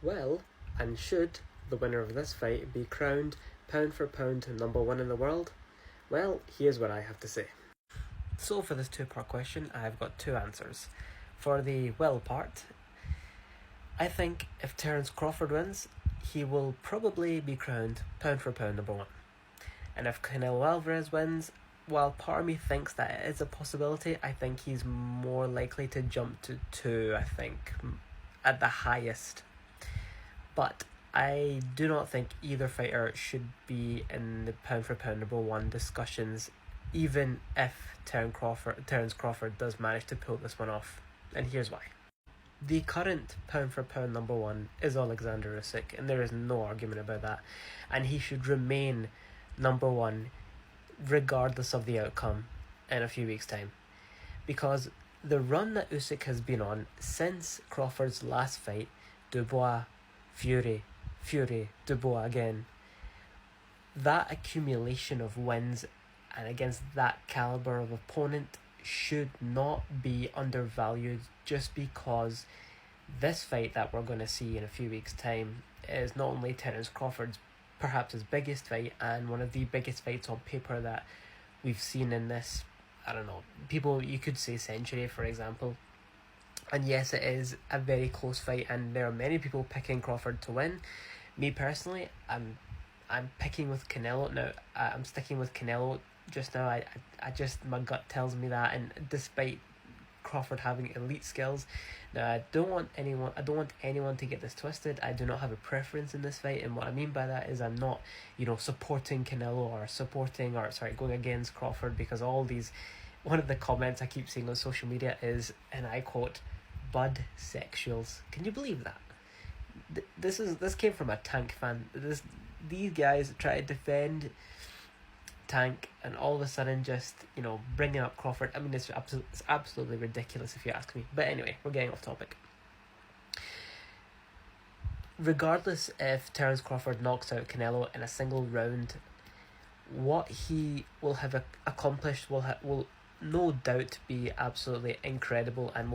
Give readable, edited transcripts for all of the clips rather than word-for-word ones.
Well, and should the winner of this fight be crowned pound for pound #1 in the world? Well, here's what I have to say. So for this two-part question, I've got two answers. For the well part, I think if Terence Crawford wins, he will probably be crowned pound for pound #1. And if Canelo Alvarez wins, while part of me thinks that it is a possibility, I think he's more likely to jump to 2, I think, at the highest. But I do not think either fighter should be in the pound for pound #1 discussions, even if Terence Crawford does manage to pull this one off. And here's why. The current pound for pound #1 is Alexander Usyk, and there is no argument about that. And he should remain #1 regardless of the outcome in a few weeks' time. Because the run that Usyk has been on since Crawford's last fight, Dubois, Fury, Dubois again, that accumulation of wins and against that caliber of opponent should not be undervalued just because this fight that we're going to see in a few weeks' time is not only Terence Crawford's perhaps his biggest fight and one of the biggest fights on paper that we've seen in this, I don't know, you could say century, for example. And yes, it is a very close fight, and there are many people picking Crawford to win. Me personally, I'm picking with Canelo now. I'm sticking with Canelo just now. I just, my gut tells me that, and despite Crawford having elite skills, now I don't want anyone to get this twisted. I do not have a preference in this fight, and what I mean by that is I'm not, supporting Canelo or going against Crawford, because one of the comments I keep seeing on social media is, and I quote, "Bud sexuals." Can you believe that? This came from a Tank fan. These guys try to defend Tank, and all of a sudden just bringing up Crawford. I mean, it's absolutely ridiculous if you ask me. But anyway, we're getting off topic. Regardless if Terence Crawford knocks out Canelo in a single round, what he will have accomplished will no doubt be absolutely incredible, and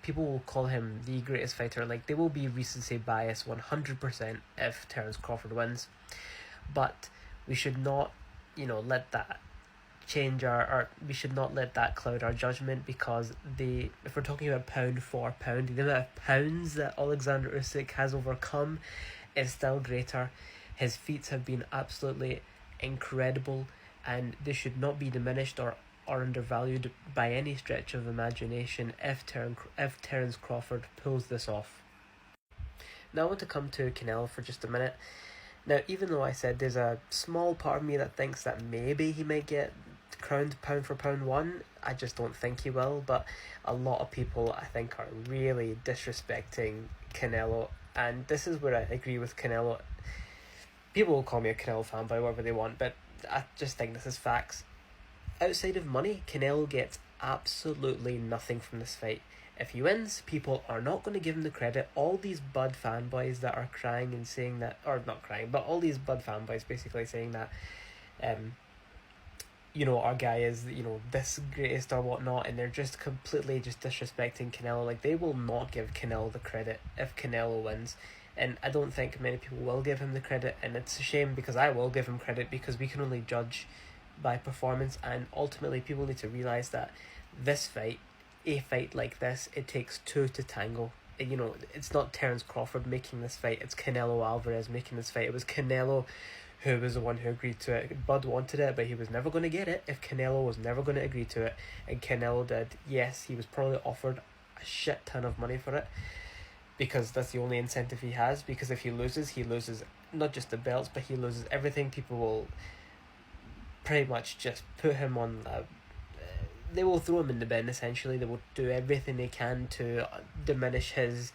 people will call him the greatest fighter. Like, there will be recency bias 100% if Terence Crawford wins, but we should not let that change we should not let that cloud our judgment, because if we're talking about pound for pound, the amount of pounds that Alexander Usyk has overcome is still greater. His feats have been absolutely incredible, and they should not be diminished or undervalued by any stretch of imagination if Terence Crawford pulls this off. Now I want to come to Canelo for just a minute. Now, even though I said there's a small part of me that thinks that maybe he might get crowned pound for pound 1, I just don't think he will, but a lot of people, I think, are really disrespecting Canelo, and this is where I agree with Canelo. People will call me a Canelo fanboy, whatever they want, but I just think this is facts. Outside of money, Canelo gets absolutely nothing from this fight. If he wins, people are not going to give him the credit. All these Bud fanboys that are crying and saying that, or not crying, but all these Bud fanboys basically saying that, our guy is, this greatest or whatnot, and they're just completely just disrespecting Canelo. Like, they will not give Canelo the credit if Canelo wins. And I don't think many people will give him the credit, and it's a shame, because I will give him credit, because we can only judge by performance, and ultimately people need to realise that a fight like this, it takes two to tango. It's not Terence Crawford making this fight, it's Canelo Alvarez making this fight. It was Canelo who was the one who agreed to it. Bud wanted it, but he was never going to get it if Canelo was never going to agree to it, and Canelo did. Yes, he was probably offered a shit ton of money for it, because that's the only incentive he has, because if he loses not just the belts, but he loses everything. People will pretty much just put him on they will throw him in the bin, essentially. They will do everything they can to diminish his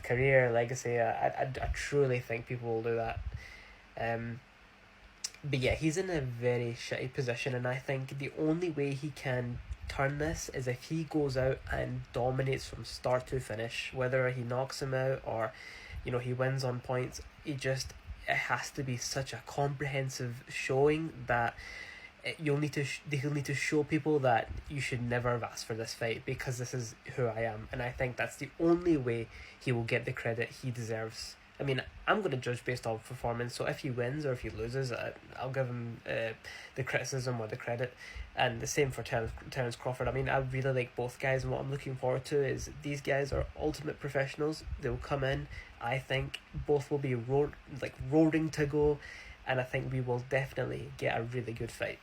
career, legacy. I truly think people will do that. But yeah, he's in a very shitty position, and I think the only way he can turn this is if he goes out and dominates from start to finish. Whether he knocks him out or he wins on points, it has to be such a comprehensive showing that He'll need to show people that you should never have asked for this fight because this is who I am, and I think that's the only way he will get the credit he deserves. I mean, I'm going to judge based on performance, so if he wins or if he loses, I'll give him the criticism or the credit. And the same for Terence Crawford. I mean, I really like both guys, and what I'm looking forward to is these guys are ultimate professionals. They'll come in. I think both will be roaring to go, and I think we will definitely get a really good fight.